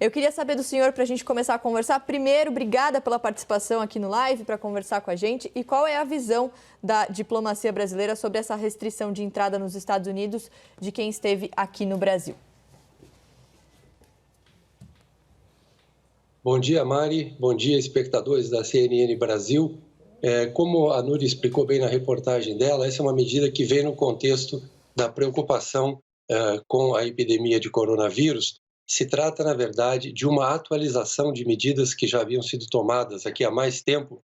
Eu queria saber do senhor, para a gente começar a conversar. Primeiro, obrigada pela participação aqui no live, para conversar com a gente. E qual é a visão da diplomacia brasileira sobre essa restrição de entrada nos Estados Unidos de quem esteve aqui no Brasil? Bom dia, Mari. Bom dia, espectadores da CNN Brasil. Como a Núria explicou bem na reportagem dela, essa é uma medida que vem no contexto da preocupação com a epidemia de coronavírus. Se trata, na verdade, de uma atualização de medidas que já haviam sido tomadas aqui há mais tempo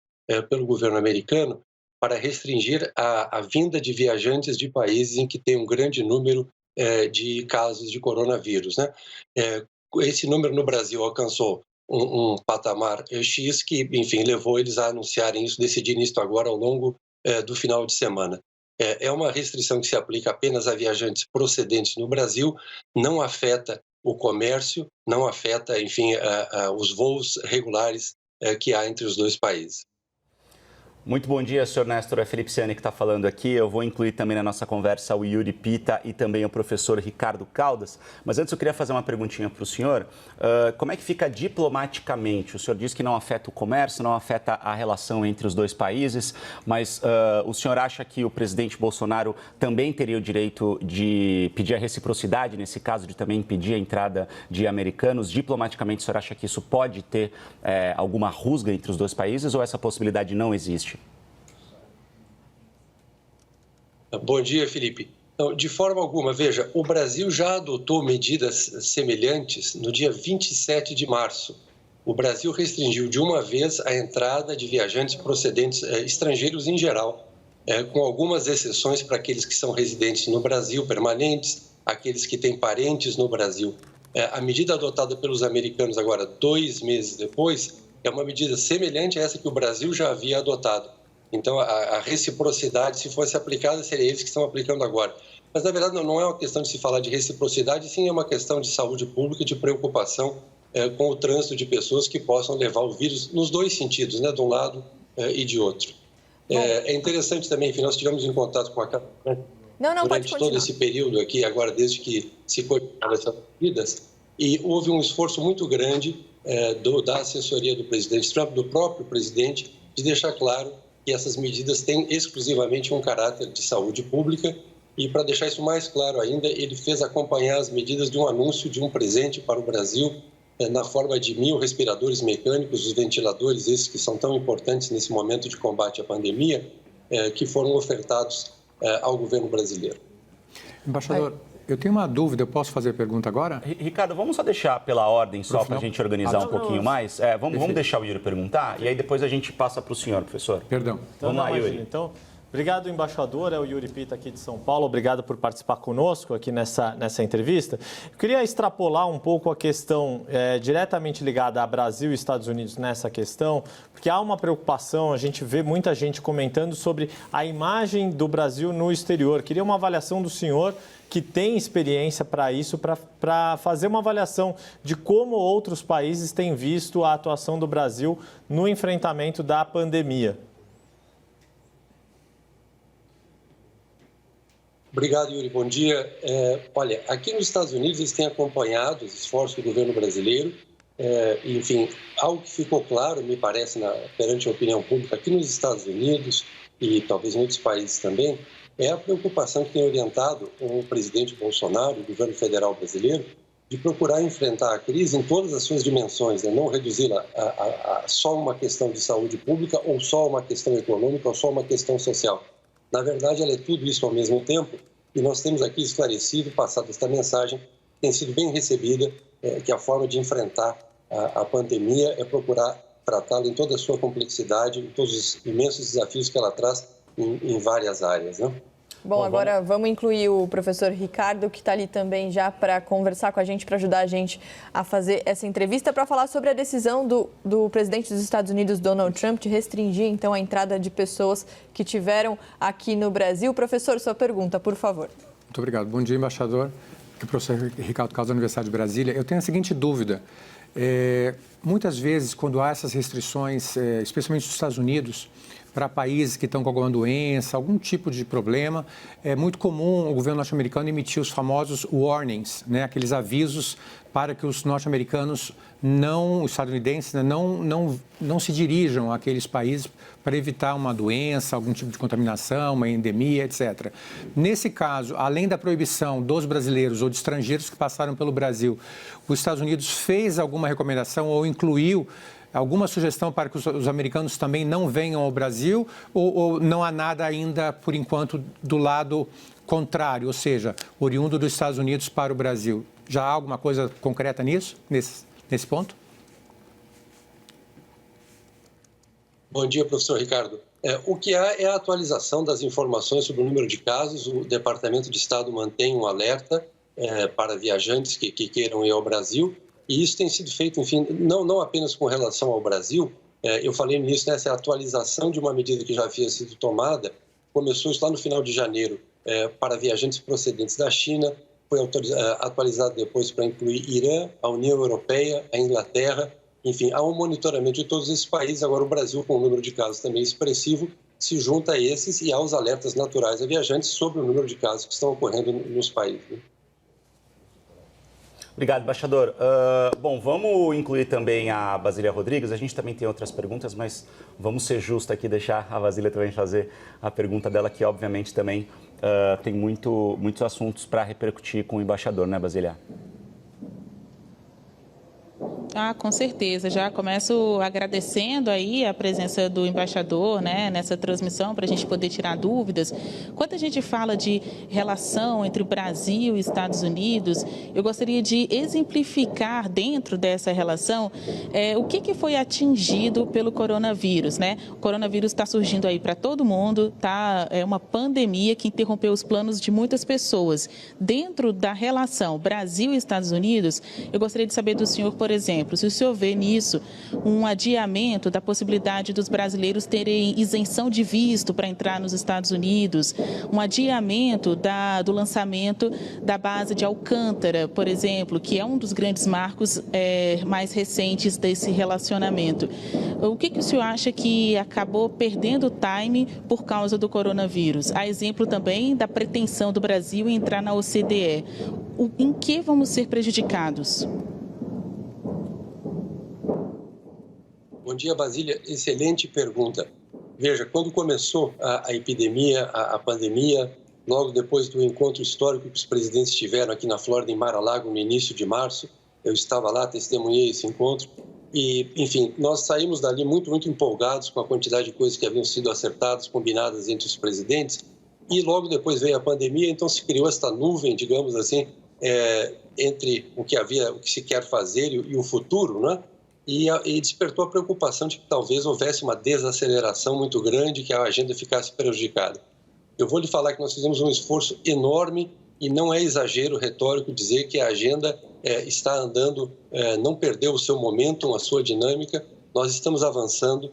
pelo governo americano para restringir a vinda de viajantes de países em que tem um grande número de casos de coronavírus, né? Esse número no Brasil alcançou um patamar X que, enfim, levou eles a anunciarem isso, decidirem isso agora ao longo do final de semana. É uma restrição que se aplica apenas a viajantes procedentes no Brasil, não afeta o comércio, não afeta, enfim, os voos regulares que há entre os dois países. Muito bom dia, senhor Néstor. É Felipe Ciani que está falando aqui. Eu vou incluir também na nossa conversa o Yuri Pita e também o professor Ricardo Caldas. Mas antes eu queria fazer uma perguntinha para o senhor. Como é que fica diplomaticamente? O senhor diz que não afeta o comércio, não afeta a relação entre os dois países, mas o senhor acha que o presidente Bolsonaro também teria o direito de pedir a reciprocidade, nesse caso, de também impedir a entrada de americanos? Diplomaticamente, o senhor acha que isso pode ter alguma rusga entre os dois países ou essa possibilidade não existe? Bom dia, Felipe. Não, de forma alguma, veja, o Brasil já adotou medidas semelhantes no dia 27 de março. O Brasil restringiu de uma vez a entrada de viajantes procedentes estrangeiros em geral, com algumas exceções para aqueles que são residentes no Brasil, permanentes, aqueles que têm parentes no Brasil. A medida adotada pelos americanos agora, 2 meses depois, é uma medida semelhante a essa que o Brasil já havia adotado. Então, a reciprocidade, se fosse aplicada, seria eles que estão aplicando agora. Mas, na verdade, não é uma questão de se falar de reciprocidade, sim é uma questão de saúde pública e de preocupação com o trânsito de pessoas que possam levar o vírus nos dois sentidos, né, de um lado e de outro. É interessante também, enfim, nós estivemos em contato com a Câmara durante todo esse período aqui, agora desde que se cogitaram essas medidas, e houve um esforço muito grande da assessoria do presidente Trump, do próprio presidente, de deixar claro que essas medidas têm exclusivamente um caráter de saúde pública e, para deixar isso mais claro ainda, ele fez acompanhar as medidas de um anúncio de um presente para o Brasil na forma de 1.000 respiradores mecânicos, os ventiladores, esses que são tão importantes nesse momento de combate à pandemia, que foram ofertados ao governo brasileiro. Embaixador, eu tenho uma dúvida, eu posso fazer a pergunta agora? Ricardo, vamos só deixar pela ordem, só para a gente organizar um pouquinho mais. Vamos deixar o Yuri perguntar e aí depois a gente passa para o senhor, professor. Perdão. Vamos lá, Yuri. Então, obrigado, embaixador. É o Yuri Pita aqui de São Paulo. Obrigado por participar conosco aqui nessa entrevista. Eu queria extrapolar um pouco a questão diretamente ligada a Brasil e Estados Unidos nessa questão, porque há uma preocupação, a gente vê muita gente comentando sobre a imagem do Brasil no exterior. Queria uma avaliação do senhor, que tem experiência para isso, para fazer uma avaliação de como outros países têm visto a atuação do Brasil no enfrentamento da pandemia. Obrigado, Yuri. Bom dia. Olha, aqui nos Estados Unidos eles têm acompanhado os esforços do governo brasileiro. Enfim, algo que ficou claro, me parece, perante a opinião pública aqui nos Estados Unidos e talvez em outros países também, é a preocupação que tem orientado o presidente Bolsonaro, o governo federal brasileiro, de procurar enfrentar a crise em todas as suas dimensões, né? Não reduzi-la a só uma questão de saúde pública ou só uma questão econômica ou só uma questão social. Na verdade, ela é tudo isso ao mesmo tempo e nós temos aqui esclarecido, passado esta mensagem, tem sido bem recebida, que a forma de enfrentar a pandemia é procurar tratá-la em toda a sua complexidade, em todos os imensos desafios que ela traz em várias áreas, né? Bom, agora vamos incluir o professor Ricardo, que está ali também já para conversar com a gente, para ajudar a gente a fazer essa entrevista, para falar sobre a decisão do presidente dos Estados Unidos, Donald Trump, de restringir, então, a entrada de pessoas que tiveram aqui no Brasil. Professor, sua pergunta, por favor. Muito obrigado. Bom dia, embaixador. O professor Ricardo Caldas, da Universidade de Brasília. Eu tenho a seguinte dúvida. Muitas vezes, quando há essas restrições, especialmente nos Estados Unidos, para países que estão com alguma doença, algum tipo de problema, é muito comum o governo norte-americano emitir os famosos warnings, né? Aqueles avisos para que os norte-americanos, os estadunidenses, né, não se dirijam àqueles países para evitar uma doença, algum tipo de contaminação, uma endemia, etc. Nesse caso, além da proibição dos brasileiros ou de estrangeiros que passaram pelo Brasil, os Estados Unidos fez alguma recomendação ou incluiu alguma sugestão para que os americanos também não venham ao Brasil ou não há nada ainda, por enquanto, do lado contrário, ou seja, oriundo dos Estados Unidos para o Brasil? Já há alguma coisa concreta nisso, nesse ponto? Bom dia, professor Ricardo. O que há é a atualização das informações sobre o número de casos. O Departamento de Estado mantém um alerta para viajantes que queiram ir ao Brasil. E isso tem sido feito, enfim, não apenas com relação ao Brasil. Eu falei nisso, né, essa atualização de uma medida que já havia sido tomada. Começou isso lá no final de janeiro para viajantes procedentes da China. Foi atualizado depois para incluir Irã, a União Europeia, a Inglaterra. Enfim, há um monitoramento de todos esses países. Agora, o Brasil, com um número de casos também expressivo, se junta a esses e aos alertas naturais a viajantes sobre o número de casos que estão ocorrendo nos países. Né? Obrigado, embaixador. Bom, vamos incluir também a Basília Rodrigues. A gente também tem outras perguntas, mas vamos ser justos aqui, deixar a Basília também fazer a pergunta dela, que obviamente também tem muitos assuntos para repercutir com o embaixador, né, Basília? Com certeza. Já começo agradecendo aí a presença do embaixador, né, nessa transmissão, para a gente poder tirar dúvidas. Quando a gente fala de relação entre o Brasil e Estados Unidos, eu gostaria de exemplificar dentro dessa relação o que foi atingido pelo coronavírus, né? O coronavírus está surgindo aí para todo mundo, tá? É uma pandemia que interrompeu os planos de muitas pessoas. Dentro da relação Brasil e Estados Unidos, eu gostaria de saber do senhor, por exemplo, se o senhor vê nisso um adiamento da possibilidade dos brasileiros terem isenção de visto para entrar nos Estados Unidos, um adiamento do lançamento da base de Alcântara, por exemplo, que é um dos grandes marcos mais recentes desse relacionamento. O que o senhor acha que acabou perdendo o time por causa do coronavírus? A exemplo também da pretensão do Brasil em entrar na OCDE. Em que vamos ser prejudicados? Bom dia, Basília. Excelente pergunta. Veja, quando começou a epidemia, a pandemia, logo depois do encontro histórico que os presidentes tiveram aqui na Flórida, em Mar-a-Lago, no início de março, eu estava lá, testemunhei esse encontro e, enfim, nós saímos dali muito empolgados com a quantidade de coisas que haviam sido acertadas, combinadas entre os presidentes e logo depois veio a pandemia, então se criou esta nuvem, digamos assim, entre o que se quer fazer e o futuro, né? E despertou a preocupação de que talvez houvesse uma desaceleração muito grande, que a agenda ficasse prejudicada. Eu vou lhe falar que nós fizemos um esforço enorme e não é exagero retórico dizer que a agenda está andando, não perdeu o seu momentum, a sua dinâmica, nós estamos avançando.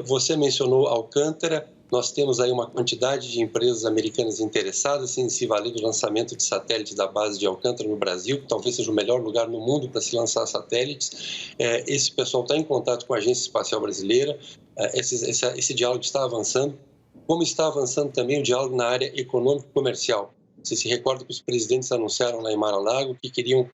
Você mencionou Alcântara, nós temos aí uma quantidade de empresas americanas interessadas em se valer do lançamento de satélites da base de Alcântara no Brasil, que talvez seja o melhor lugar no mundo para se lançar satélites. Esse pessoal está em contato com a Agência Espacial Brasileira, esse diálogo está avançando, como está avançando também o diálogo na área econômico-comercial. Você se recorda que os presidentes anunciaram lá em Mar-a-Lago que queriam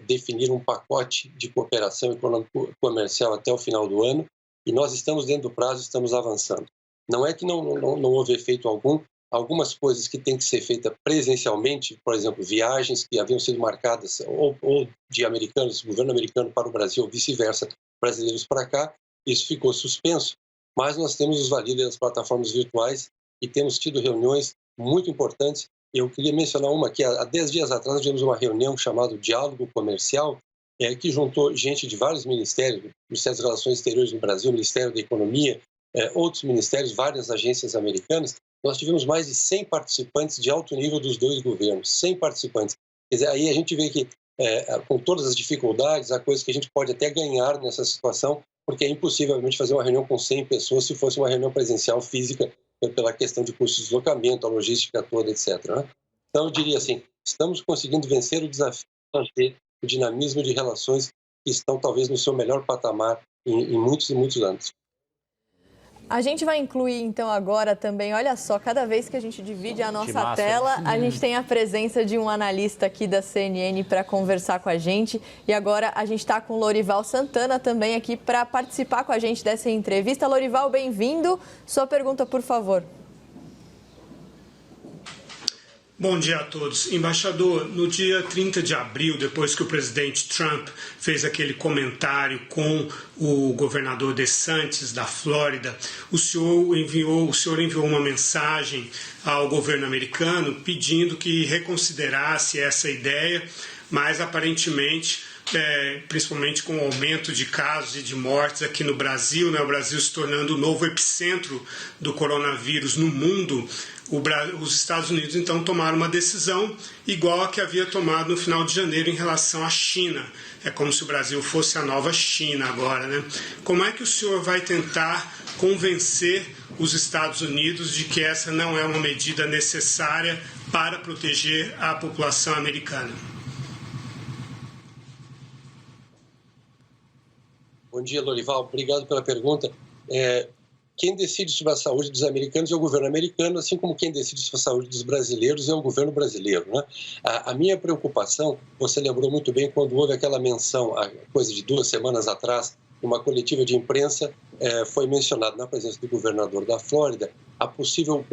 definir um pacote de cooperação econômico-comercial até o final do ano, e nós estamos dentro do prazo, estamos avançando. Não é que não houve efeito algum, algumas coisas que têm que ser feitas presencialmente, por exemplo, viagens que haviam sido marcadas ou de americanos, governo americano para o Brasil, ou vice-versa, brasileiros para cá, isso ficou suspenso, mas nós temos os validos das plataformas virtuais e temos tido reuniões muito importantes. Eu queria mencionar uma que há 10 dias atrás tivemos uma reunião chamada Diálogo Comercial, que juntou gente de vários ministérios, Ministério das Relações Exteriores do Brasil, Ministério da Economia, outros ministérios, várias agências americanas. Nós tivemos mais de 100 participantes de alto nível dos dois governos, 100 participantes. Quer dizer, aí a gente vê que, com todas as dificuldades, há coisas que a gente pode até ganhar nessa situação, porque é impossível, obviamente, fazer uma reunião com 100 pessoas se fosse uma reunião presencial física, pela questão de custo de deslocamento, a logística toda, etc. Né? Então, eu diria assim, estamos conseguindo vencer o desafio de manter o dinamismo de relações que estão, talvez, no seu melhor patamar em muitos e muitos anos. A gente vai incluir, então, agora também, olha só, cada vez que a gente divide a nossa tela, a gente tem a presença de um analista aqui da CNN para conversar com a gente. E agora a gente está com o Lorival Santana também aqui para participar com a gente dessa entrevista. Lorival, bem-vindo. Sua pergunta, por favor. Bom dia a todos. Embaixador, no dia 30 de abril, depois que o presidente Trump fez aquele comentário com o governador DeSantis da Flórida, o senhor enviou uma mensagem ao governo americano pedindo que reconsiderasse essa ideia, mas aparentemente, principalmente com o aumento de casos e de mortes aqui no Brasil, né, o Brasil se tornando o novo epicentro do coronavírus no mundo, os Estados Unidos então tomaram uma decisão igual a que havia tomado no final de janeiro em relação à China. É como se o Brasil fosse a nova China agora, né? Como é que o senhor vai tentar convencer os Estados Unidos de que essa não é uma medida necessária para proteger a população americana? Bom dia, Lorival. Obrigado pela pergunta. Quem decide sobre a saúde dos americanos é o governo americano, assim como quem decide sobre a saúde dos brasileiros é o governo brasileiro, né? A minha preocupação, você lembrou muito bem quando houve aquela menção, há coisa de 2 semanas atrás, numa coletiva de imprensa, foi mencionado na presença do governador da Flórida a possível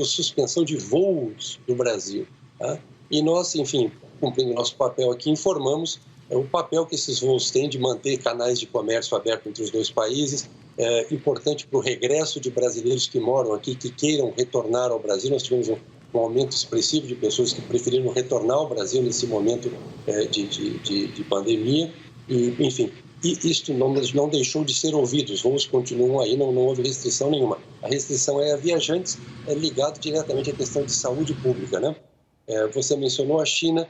suspensão de voos do Brasil, tá? E nós, enfim, cumprindo nosso papel aqui, informamos o papel que esses voos têm de manter canais de comércio abertos entre os dois países. É importante para o regresso de brasileiros que moram aqui, que queiram retornar ao Brasil. Nós tivemos um aumento expressivo de pessoas que preferiram retornar ao Brasil nesse momento de pandemia. E, enfim, isto não deixou de ser ouvido. Os voos continuam aí, não houve restrição nenhuma. A restrição é a viajantes, ligado diretamente à questão de saúde pública, né? Você mencionou a China.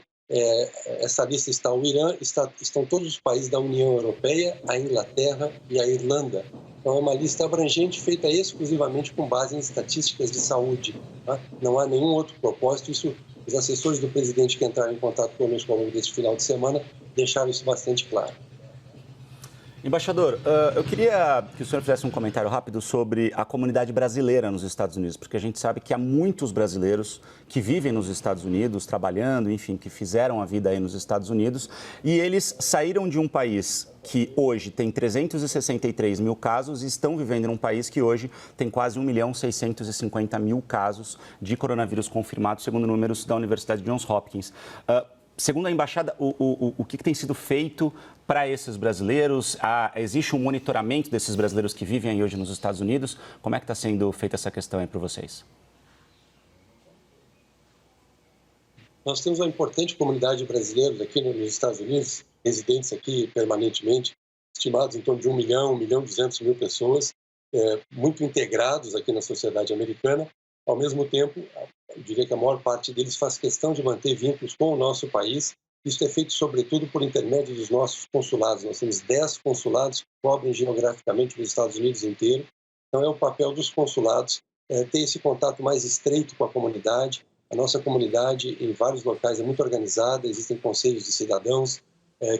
Essa lista está o Irã, estão todos os países da União Europeia, a Inglaterra e a Irlanda. Então, é uma lista abrangente feita exclusivamente com base em estatísticas de saúde, tá? Não há nenhum outro propósito. Isso, os assessores do presidente que entraram em contato conosco ao longo deste final de semana deixaram isso bastante claro. Embaixador, eu queria que o senhor fizesse um comentário rápido sobre a comunidade brasileira nos Estados Unidos, porque a gente sabe que há muitos brasileiros que vivem nos Estados Unidos, trabalhando, enfim, que fizeram a vida aí nos Estados Unidos, e eles saíram de um país que hoje tem 363 mil casos e estão vivendo num país que hoje tem quase 1.650.000 casos de coronavírus confirmados, segundo números da Universidade Johns Hopkins. Segundo a embaixada, o que tem sido feito para esses brasileiros? Existe um monitoramento desses brasileiros que vivem aí hoje nos Estados Unidos? Como é que está sendo feita essa questão aí para vocês? Nós temos uma importante comunidade de brasileiros aqui nos Estados Unidos, residentes aqui permanentemente, estimados em torno de 1 milhão, 1.200.000 pessoas, muito integrados aqui na sociedade americana. Ao mesmo tempo, eu diria que a maior parte deles faz questão de manter vínculos com o nosso país. Isso é feito, sobretudo, por intermédio dos nossos consulados. Nós temos 10 consulados que cobrem geograficamente os Estados Unidos inteiro. Então, é o papel dos consulados ter esse contato mais estreito com a comunidade. A nossa comunidade, em vários locais, é muito organizada. Existem conselhos de cidadãos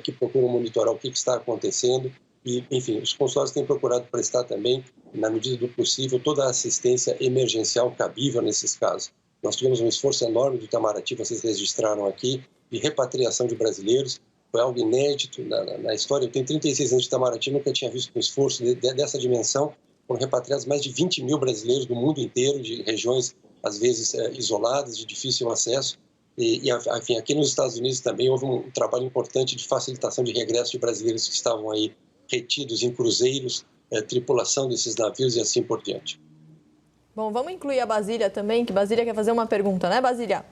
que procuram monitorar o que está acontecendo. E, enfim, os consulados têm procurado prestar também, na medida do possível, toda a assistência emergencial cabível nesses casos. Nós tivemos um esforço enorme do Itamaraty, vocês registraram aqui, de repatriação de brasileiros. Foi algo inédito na história. Eu tenho 36 anos de Itamaraty, nunca tinha visto um esforço dessa dimensão. Foram repatriados mais de 20 mil brasileiros do mundo inteiro, de regiões, às vezes, isoladas, de difícil acesso. E, enfim, aqui nos Estados Unidos também houve um trabalho importante de facilitação de regresso de brasileiros que estavam aí retidos em cruzeiros, tripulação desses navios e assim por diante. Bom, vamos incluir a Basília também, que Basília quer fazer uma pergunta, né, Basília?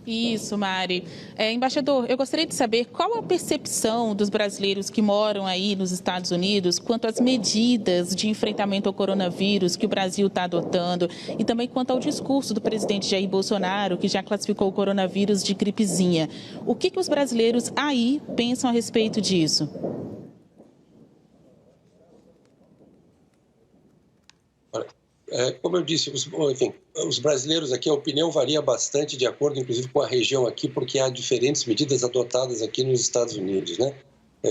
Isso, Mari. Embaixador, eu gostaria de saber qual a percepção dos brasileiros que moram aí nos Estados Unidos quanto às medidas de enfrentamento ao coronavírus que o Brasil está adotando e também quanto ao discurso do presidente Jair Bolsonaro, que já classificou o coronavírus de gripezinha. O que os brasileiros aí pensam a respeito disso? Como eu disse, os brasileiros aqui, a opinião varia bastante de acordo, inclusive, com a região aqui, porque há diferentes medidas adotadas aqui nos Estados Unidos, né?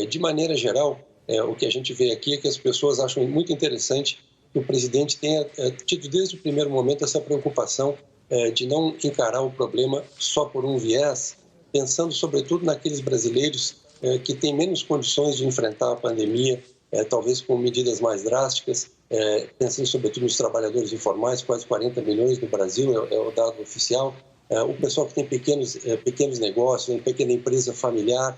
De maneira geral, o que a gente vê aqui é que as pessoas acham muito interessante que o presidente tenha tido desde o primeiro momento essa preocupação de não encarar o problema só por um viés, pensando sobretudo naqueles brasileiros que têm menos condições de enfrentar a pandemia, talvez com medidas mais drásticas, pensando sobretudo nos trabalhadores informais, quase 40 milhões no Brasil, é o dado oficial, o pessoal que tem pequenos negócios, uma pequena empresa familiar,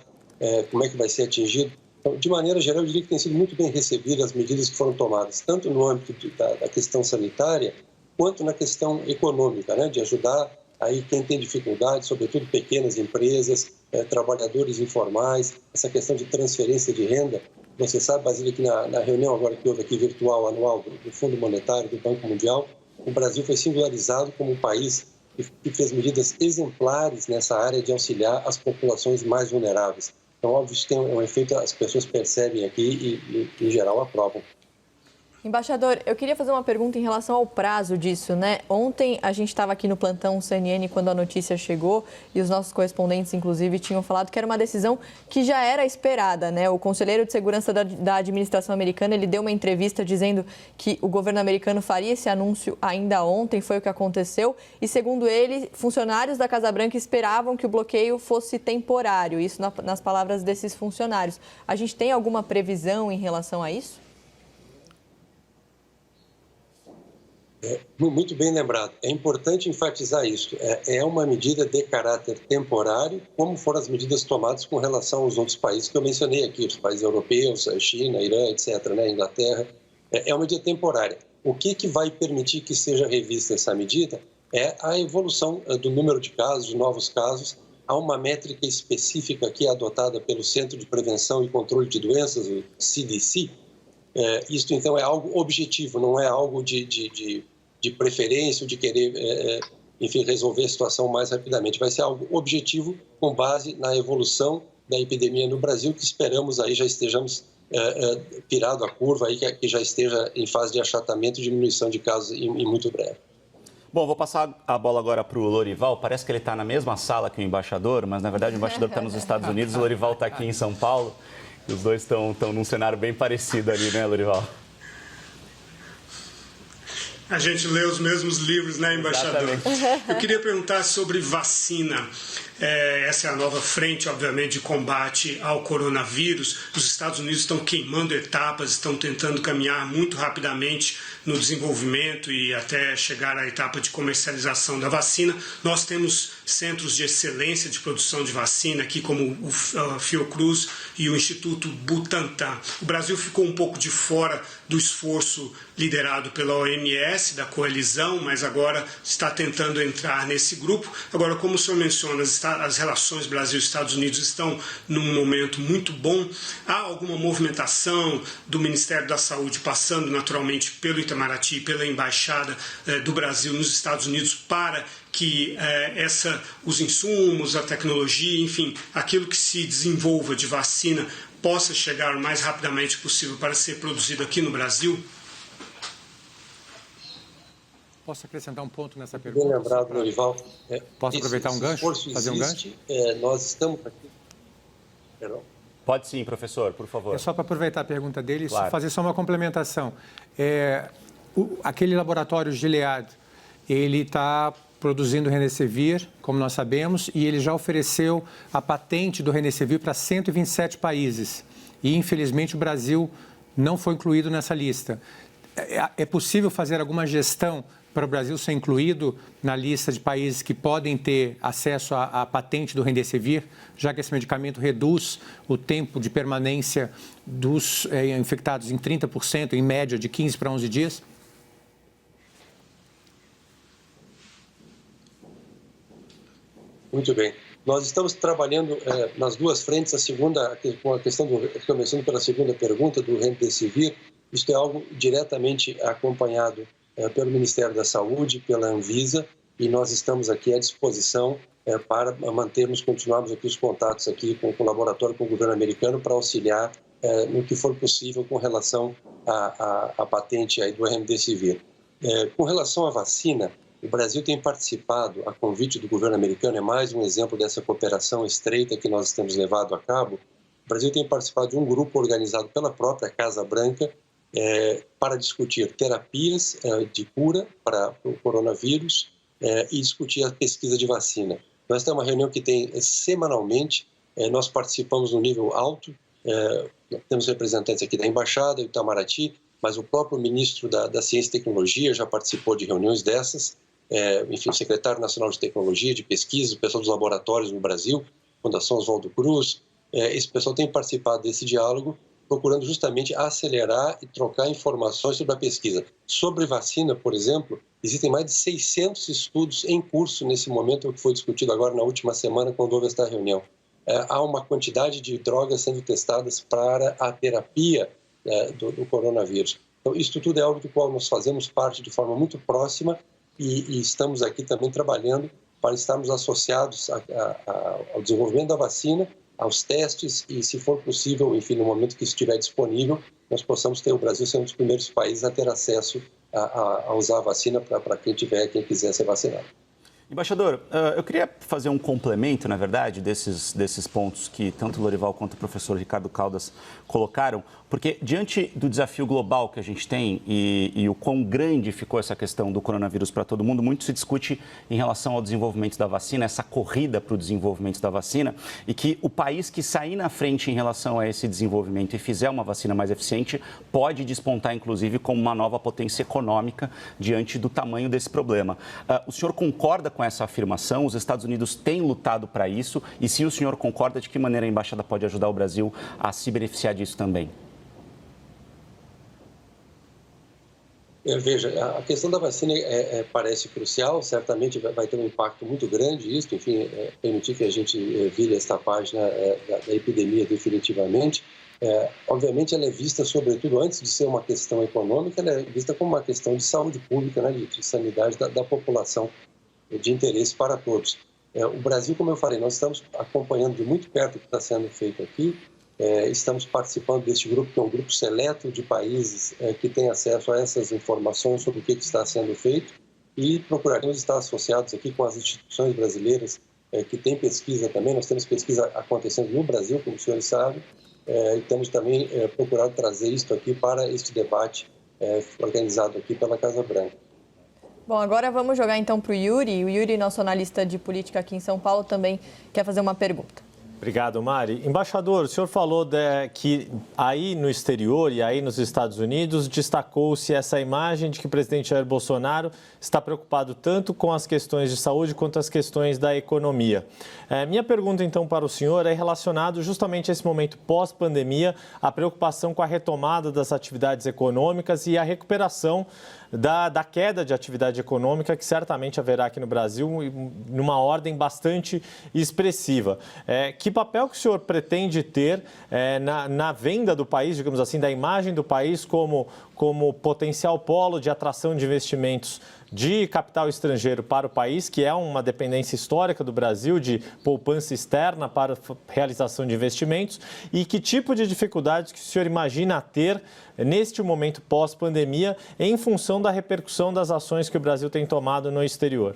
como é que vai ser atingido. Então, de maneira geral, eu diria que tem sido muito bem recebidas as medidas que foram tomadas, tanto no âmbito da questão sanitária, quanto na questão econômica, né, de ajudar aí quem tem dificuldade, sobretudo pequenas empresas, trabalhadores informais, essa questão de transferência de renda. Você sabe, Basílio, que na reunião agora que houve aqui virtual anual do Fundo Monetário, do Banco Mundial, o Brasil foi singularizado como um país que fez medidas exemplares nessa área de auxiliar as populações mais vulneráveis. Então, óbvio, isso tem um efeito, as pessoas percebem aqui e em geral, aprovam. Embaixador, eu queria fazer uma pergunta em relação ao prazo disso, né? Ontem a gente estava aqui no plantão CNN quando a notícia chegou e os nossos correspondentes, inclusive, tinham falado que era uma decisão que já era esperada, né? O conselheiro de segurança da administração americana, ele deu uma entrevista dizendo que o governo americano faria esse anúncio ainda ontem, foi o que aconteceu. E, segundo ele, funcionários da Casa Branca esperavam que o bloqueio fosse temporário, isso nas palavras desses funcionários. A gente tem alguma previsão em relação a isso? Muito bem lembrado. É importante enfatizar isso. É uma medida de caráter temporário, como foram as medidas tomadas com relação aos outros países que eu mencionei aqui, os países europeus, a China, Irã, etc., né, Inglaterra. É uma medida temporária. O que vai permitir que seja revista essa medida é a evolução do número de casos, de novos casos. Há uma métrica específica aqui adotada pelo Centro de Prevenção e Controle de Doenças, o CDC. Isto, então, é algo objetivo, não é algo de preferência ou de querer, enfim, resolver a situação mais rapidamente. Vai ser algo objetivo com base na evolução da epidemia no Brasil, que esperamos aí já estejamos virado a curva, aí, que já esteja em fase de achatamento e diminuição de casos em muito breve. Bom, vou passar a bola agora para o Lorival. Parece que ele está na mesma sala que o embaixador, mas, na verdade, o embaixador está nos Estados Unidos e o Lorival está aqui em São Paulo. E os dois estão num cenário bem parecido ali, né, Lorival? A gente lê os mesmos livros, né, embaixador? Exatamente. Eu queria perguntar sobre vacina. Essa é a nova frente, obviamente, de combate ao coronavírus. Os Estados Unidos estão queimando etapas, estão tentando caminhar muito rapidamente no desenvolvimento e até chegar à etapa de comercialização da vacina. Nós temos centros de excelência de produção de vacina, aqui como o Fiocruz e o Instituto Butantan. O Brasil ficou um pouco de fora do esforço liderado pela OMS, da coalizão, mas agora está tentando entrar nesse grupo. Agora, como o senhor menciona, as relações Brasil-Estados Unidos estão num momento muito bom. Há alguma movimentação do Ministério da Saúde, passando naturalmente pelo Itamaraty, pela Embaixada do Brasil nos Estados Unidos, para que os insumos, a tecnologia, enfim, aquilo que se desenvolva de vacina possa chegar o mais rapidamente possível para ser produzido aqui no Brasil? Posso acrescentar um ponto nessa pergunta? Bem lembrado, Lorival. Posso aproveitar um gancho? Fazer um gancho? Nós estamos aqui. Perdão. Pode sim, professor, por favor. É só para aproveitar a pergunta dele, claro. Fazer só uma complementação. Aquele laboratório Gilead, ele está produzindo Remdesivir, como nós sabemos, e ele já ofereceu a patente do Remdesivir para 127 países. E, infelizmente, o Brasil não foi incluído nessa lista. É possível fazer alguma gestão para o Brasil ser incluído na lista de países que podem ter acesso à patente do Remdesivir, já que esse medicamento reduz o tempo de permanência dos infectados em 30%, em média de 15 para 11 dias? Muito bem. Nós estamos trabalhando nas duas frentes. A segunda, com a questão começando pela segunda pergunta do Remdesivir, isto é algo diretamente acompanhado pelo Ministério da Saúde, pela Anvisa, e nós estamos aqui à disposição para continuarmos aqui os contatos aqui com o laboratório, com o governo americano, para auxiliar no que for possível com relação à patente aí do Remdesivir. Com relação à vacina, o Brasil tem participado, a convite do governo americano, é mais um exemplo dessa cooperação estreita que nós temos levado a cabo, O Brasil tem participado de um grupo organizado pela própria Casa Branca para discutir terapias de cura para o coronavírus e discutir a pesquisa de vacina. Nós temos uma reunião que tem semanalmente, nós participamos no nível alto, temos representantes aqui da Embaixada, do Itamaraty, mas o próprio ministro da Ciência e Tecnologia já participou de reuniões dessas, enfim, o secretário nacional de Tecnologia, de Pesquisa, o pessoal dos laboratórios no Brasil, Fundação Oswaldo Cruz, esse pessoal tem participado desse diálogo, procurando justamente acelerar e trocar informações sobre a pesquisa. Sobre vacina, por exemplo, existem mais de 600 estudos em curso nesse momento, o que foi discutido agora na última semana, quando houve esta reunião. Há uma quantidade de drogas sendo testadas para a terapia do coronavírus. Então, isso tudo é algo do qual nós fazemos parte de forma muito próxima e estamos aqui também trabalhando para estarmos associados ao desenvolvimento da vacina, aos testes e, se for possível, enfim, no momento que estiver disponível, nós possamos ter o Brasil ser um dos primeiros países a ter acesso a usar a vacina para quem quiser ser vacinado. Embaixador, eu queria fazer um complemento, na verdade, desses pontos que tanto o Lorival quanto o professor Ricardo Caldas colocaram, porque diante do desafio global que a gente tem e o quão grande ficou essa questão do coronavírus para todo mundo, muito se discute em relação ao desenvolvimento da vacina, essa corrida para o desenvolvimento da vacina, e que o país que sair na frente em relação a esse desenvolvimento e fizer uma vacina mais eficiente pode despontar, inclusive, como uma nova potência econômica diante do tamanho desse problema. O senhor concorda com essa afirmação? Os Estados Unidos têm lutado para isso e, se o senhor concorda, de que maneira a embaixada pode ajudar o Brasil a se beneficiar disso também? Veja, a questão da vacina parece crucial, certamente vai ter um impacto muito grande isso, enfim, permitir que a gente vire esta página da epidemia definitivamente. Obviamente ela é vista, sobretudo, antes de ser uma questão econômica, ela é vista como uma questão de saúde pública, né, de sanidade da população, de interesse para todos. O Brasil, como eu falei, nós estamos acompanhando de muito perto o que está sendo feito aqui, estamos participando deste grupo, que é um grupo seleto de países que tem acesso a essas informações sobre o que está sendo feito e procuraremos estar associados aqui com as instituições brasileiras que têm pesquisa também. Nós temos pesquisa acontecendo no Brasil, como os senhores sabem, e temos também procurado trazer isto aqui para este debate organizado aqui pela Casa Branca. Bom, agora vamos jogar então para o Yuri. O Yuri, nosso analista de política aqui em São Paulo, também quer fazer uma pergunta. Obrigado, Mari. Embaixador, o senhor falou que aí no exterior e aí nos Estados Unidos destacou-se essa imagem de que o presidente Jair Bolsonaro está preocupado tanto com as questões de saúde quanto as questões da economia. Minha pergunta, então, para o senhor é relacionado justamente a esse momento pós-pandemia, a preocupação com a retomada das atividades econômicas e a recuperação da queda de atividade econômica que certamente haverá aqui no Brasil numa ordem bastante expressiva. Que papel que o senhor pretende ter na venda do país, digamos assim, da imagem do país como potencial polo de atração de investimentos de capital estrangeiro para o país, que é uma dependência histórica do Brasil de poupança externa para a realização de investimentos, e que tipo de dificuldades que o senhor imagina ter neste momento pós-pandemia em função da repercussão das ações que o Brasil tem tomado no exterior?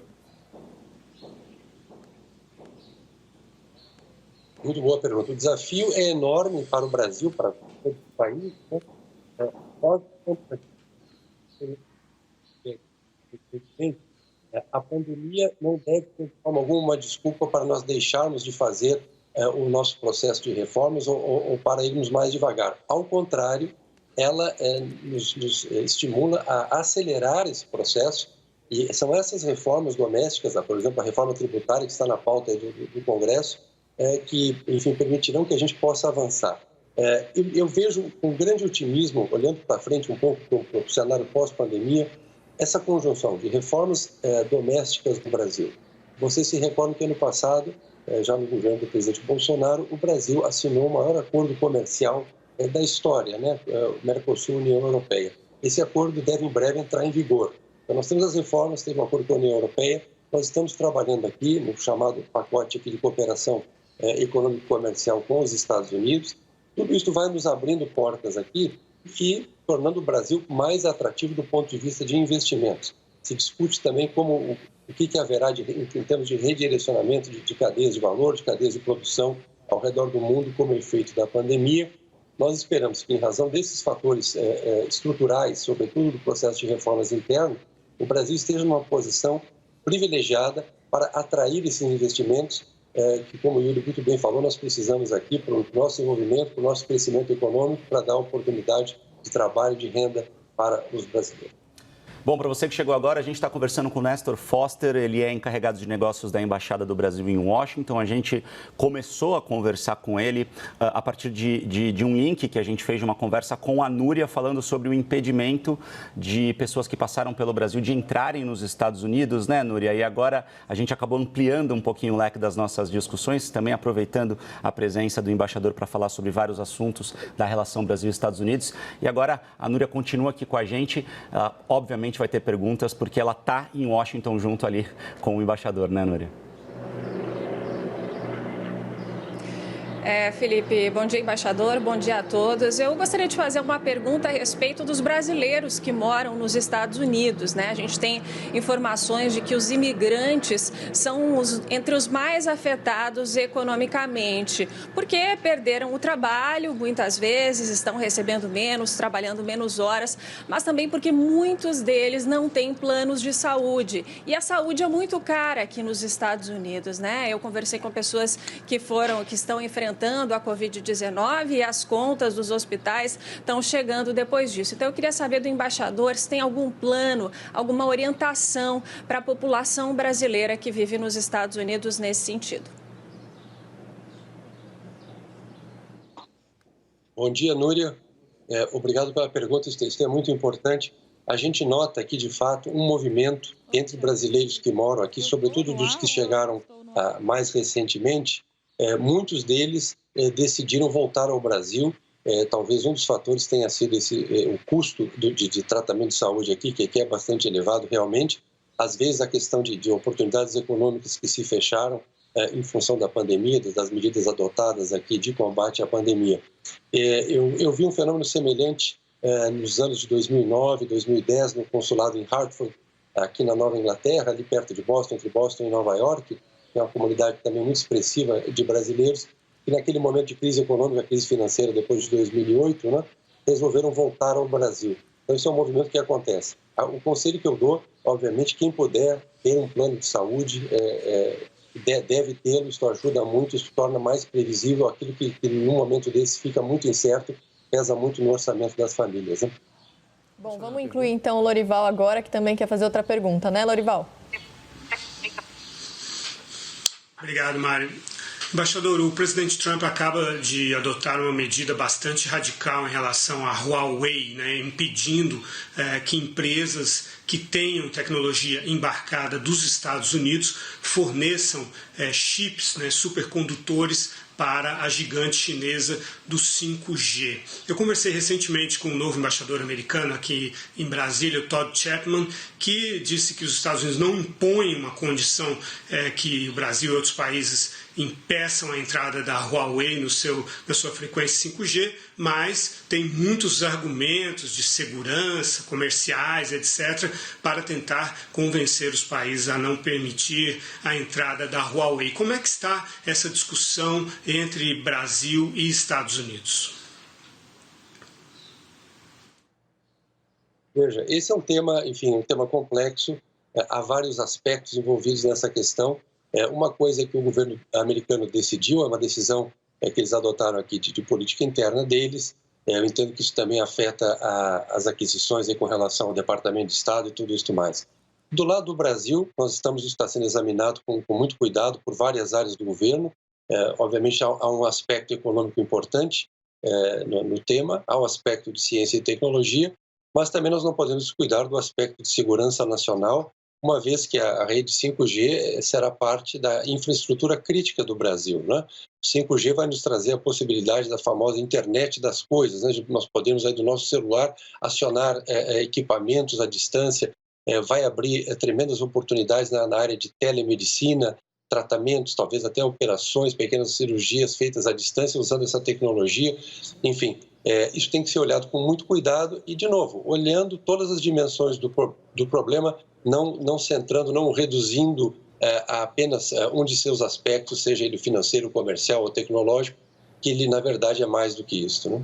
Muito boa pergunta. O desafio é enorme para o Brasil, para todo o país, né? A pandemia não deve ter, de forma alguma, uma desculpa para nós deixarmos de fazer o nosso processo de reformas ou para irmos mais devagar. Ao contrário, ela nos estimula a acelerar esse processo, e são essas reformas domésticas, por exemplo, a reforma tributária que está na pauta do Congresso, que, enfim, permitirão que a gente possa avançar. Eu vejo com grande otimismo, olhando para frente um pouco para o cenário pós-pandemia, essa conjunção de reformas domésticas do Brasil. Vocês se recordam que ano passado, já no governo do presidente Bolsonaro, o Brasil assinou o maior acordo comercial da história, né? O Mercosul e a União Europeia. Esse acordo deve em breve entrar em vigor. Então, nós temos as reformas, teve um acordo com a União Europeia, nós estamos trabalhando aqui no chamado pacote aqui de cooperação econômico-comercial com os Estados Unidos. Tudo isso vai nos abrindo portas aqui e tornando o Brasil mais atrativo do ponto de vista de investimentos. Se discute também o que haverá em termos de redirecionamento de cadeias de valor, de cadeias de produção ao redor do mundo como efeito da pandemia. Nós esperamos que, em razão desses fatores estruturais, sobretudo do processo de reformas internas, o Brasil esteja numa posição privilegiada para atrair esses investimentos que, como o Yuri muito bem falou, nós precisamos aqui para o nosso desenvolvimento, para o nosso crescimento econômico, para dar oportunidade de trabalho e de renda para os brasileiros. Bom, para você que chegou agora, a gente está conversando com o Nestor Foster, ele é encarregado de negócios da Embaixada do Brasil em Washington. A gente começou a conversar com ele a partir de um link que a gente fez de uma conversa com a Núria, falando sobre o impedimento de pessoas que passaram pelo Brasil de entrarem nos Estados Unidos, né, Núria? E agora a gente acabou ampliando um pouquinho o leque das nossas discussões, também aproveitando a presença do embaixador para falar sobre vários assuntos da relação Brasil-Estados Unidos. E agora a Núria continua aqui com a gente, obviamente vai ter perguntas, porque ela está em Washington junto ali com o embaixador, né, Núria? Felipe, bom dia, embaixador, bom dia a todos. Eu gostaria de fazer uma pergunta a respeito dos brasileiros que moram nos Estados Unidos, né? A gente tem informações de que os imigrantes são entre os mais afetados economicamente, porque perderam o trabalho, muitas vezes estão recebendo menos, trabalhando menos horas, mas também porque muitos deles não têm planos de saúde. E a saúde é muito cara aqui nos Estados Unidos, né? Eu conversei com pessoas que estão enfrentando a Covid-19 e as contas dos hospitais estão chegando depois disso. Então, eu queria saber do embaixador se tem algum plano, alguma orientação para a população brasileira que vive nos Estados Unidos nesse sentido. Bom dia, Núria. Obrigado pela pergunta, isso é muito importante. A gente nota aqui, de fato, um movimento entre brasileiros que moram aqui, sobretudo dos que chegaram mais recentemente. Muitos deles decidiram voltar ao Brasil. Talvez um dos fatores tenha sido o custo de tratamento de saúde aqui, que é bastante elevado realmente. Às vezes a questão de oportunidades econômicas que se fecharam em função da pandemia, das medidas adotadas aqui de combate à pandemia. Eu vi um fenômeno semelhante nos anos de 2009, 2010, no consulado em Hartford, aqui na Nova Inglaterra, ali perto de Boston, entre Boston e Nova York, que é uma comunidade também muito expressiva de brasileiros, que naquele momento de crise econômica, crise financeira, depois de 2008, né, resolveram voltar ao Brasil. Então, isso é um movimento que acontece. O conselho que eu dou, obviamente, quem puder ter um plano de saúde, deve tê-lo, isso ajuda muito, isso torna mais previsível aquilo que num momento desse fica muito incerto, pesa muito no orçamento das famílias. Né? Bom, vamos incluir então o Lorival agora, que também quer fazer outra pergunta, né, Lorival? Obrigado, Mário. Embaixador, o presidente Trump acaba de adotar uma medida bastante radical em relação à Huawei, né, impedindo que empresas que tenham tecnologia embarcada dos Estados Unidos forneçam chips, né, supercondutores para a gigante chinesa do 5G. Eu conversei recentemente com o novo embaixador americano aqui em Brasília, o Todd Chapman, que disse que os Estados Unidos não impõem uma condição que o Brasil e outros países impeçam a entrada da Huawei na sua frequência 5G, mas tem muitos argumentos de segurança, comerciais, etc., para tentar convencer os países a não permitir a entrada da Huawei. Como é que está essa discussão entre Brasil e Estados Unidos? Veja, esse é um tema, enfim, um tema complexo. Há vários aspectos envolvidos nessa questão. Uma coisa que o governo americano decidiu, é uma decisão que eles adotaram aqui de política interna deles. Eu entendo que isso também afeta as aquisições com relação ao Departamento de Estado e tudo isso mais. Do lado do Brasil, está sendo examinado com muito cuidado por várias áreas do governo. Obviamente, há um aspecto econômico importante no tema, há um aspecto de ciência e tecnologia, mas também nós não podemos descuidar do aspecto de segurança nacional, uma vez que a rede 5G será parte da infraestrutura crítica do Brasil. Né? O 5G vai nos trazer a possibilidade da famosa internet das coisas. Né? Nós podemos, aí, do nosso celular, acionar equipamentos à distância, vai abrir tremendas oportunidades na área de telemedicina, tratamentos, talvez até operações, pequenas cirurgias feitas à distância usando essa tecnologia. Enfim, isso tem que ser olhado com muito cuidado e, de novo, olhando todas as dimensões do problema, não centrando, não reduzindo a apenas um de seus aspectos, seja ele financeiro, comercial ou tecnológico, que ele, na verdade, é mais do que isso, né?